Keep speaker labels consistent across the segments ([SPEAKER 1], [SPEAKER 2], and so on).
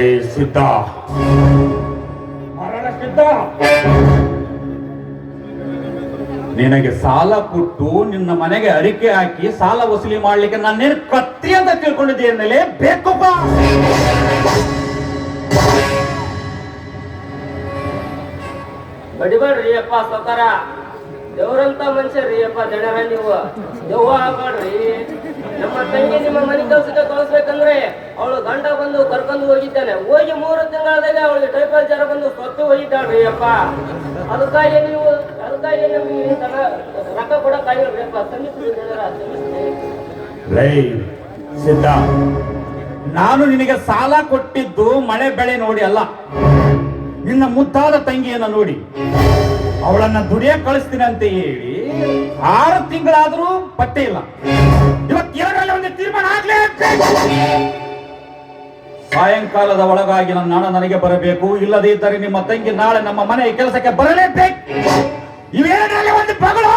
[SPEAKER 1] ಲೇ ಸಿದ್ಧ, ಮರಣ ಸಿದ್ಧ, ನಿನಗೆ ಸಾಲ ಕೊಟ್ಟು ನಿನ್ನ ಮನೆಗೆ ಅರಿಕೆ ಹಾಕಿ ಸಾಲ ವಸೂಲಿ ಮಾಡ್ಲಿಕ್ಕೆ ನಾನೇನು ಕತ್ತಿ ಅಂತ ತಿಳ್ಕೊಂಡಿದ್ದೇನೆ. ಬೇಕಪ್ಪ,
[SPEAKER 2] ಬಡಿಬೇಡ್ರಿ ಅಪ್ಪ ಸೌಕಾರ, ದೇವ್ರಂತ ಮನುಷ್ಯರಿ ಅಪ್ಪ ದಣರ ನೀವು. ದೆವ್ವ ಆಗ್ಬೇಡ್ರಿ. ನಮ್ಮ ತಂಗಿ ನಿಮ್ಮ ಮನೆ ಕೆಲ್ಸಕ್ಕೆ ಕಳಿಸ್ಬೇಕಂದ್ರೆ ಅವಳು ಗಂಡ ಬಂದು ಕರ್ಕೊಂಡು ಹೋಗಿದ್ದಾನೆ. ಹೋಗಿ 3 ತಿಂಗಳದಾಗ ಅವಳಿಗೆ ಟೈಫಾಯ್ಡ್ ಜ್ವರ ಬಂದು ಸತ್ತು ಹೋಗಿದ್ದಾಳ್ರಿ ಅಪ್ಪ. ಅದಕ್ಕಾಗಿ ನಮ್ಗೆ ರೊಕ್ಕ ಕೊಡಕ್ಕಾಗಿಲ್ರಿ ಅಪ್ಪ.
[SPEAKER 1] ಲೇ ಸಿದ್ಧ, ನಾನು ನಿನಗೆ ಸಾಲ ಕೊಟ್ಟಿದ್ದು ಮಳೆ ಬೆಳೆ ನೋಡಿ ಅಲ್ಲ, ನಿನ್ನ ಮುದ್ದಾದ ತಂಗಿಯನ್ನ ನೋಡಿ. ಅವಳನ್ನ ದುಡಿಯ ಕಳಿಸ್ತೀನಿ ಅಂತ ಹೇಳಿ 6 ತಿಂಗಳಾದ್ರೂ ಪತ್ತೆ ಇಲ್ಲ. ಇವತ್ತು ಎರಡರಲ್ಲಿ ಒಂದು ತೀರ್ಮಾನ ಆಗ್ಲೇ. ಸಾಯಂಕಾಲದ ಒಳಗಾಗಿ ನನ್ನ ಹಣ ನನಗೆ ಬರಬೇಕು, ಇಲ್ಲದೇ ಇದ್ದರೆ ನಿಮ್ಮ ತಂಗಿ ನಾಳೆ ನಮ್ಮ ಮನೆಯ ಕೆಲಸಕ್ಕೆ ಬರಲೇಬೇಕು. ಇವೆರಡರಲ್ಲಿ ಒಂದು ಪಗಳು.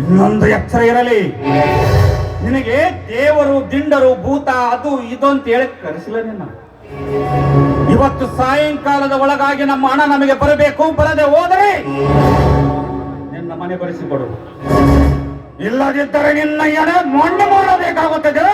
[SPEAKER 1] ಇನ್ನೊಂದು ಎಚ್ಚರ ಇರಲಿ, ನಿನಗೆ ದೇವರು ದಿಂಡರು ಭೂತ ಅದು ಇದು ಅಂತ ಹೇಳಿ ಕರೆಸಿಲ್ಲ ನಿನ್ನ. ಇವತ್ತು ಸಾಯಂಕಾಲದ ಒಳಗಾಗಿ ನಮ್ಮ ಹಣ ನಮಗೆ ಬರಬೇಕು. ಬರದೆ ಹೋದರೆ ನಿನ್ನ ಮನೆ ಬರೆಸಿಕೊಡು, ಇಲ್ಲದಿದ್ದರೆ ನಿನ್ನ ಎಡೆ ಮಣ್ಣು ಮಾಡಬೇಕಾಗುತ್ತದೆ.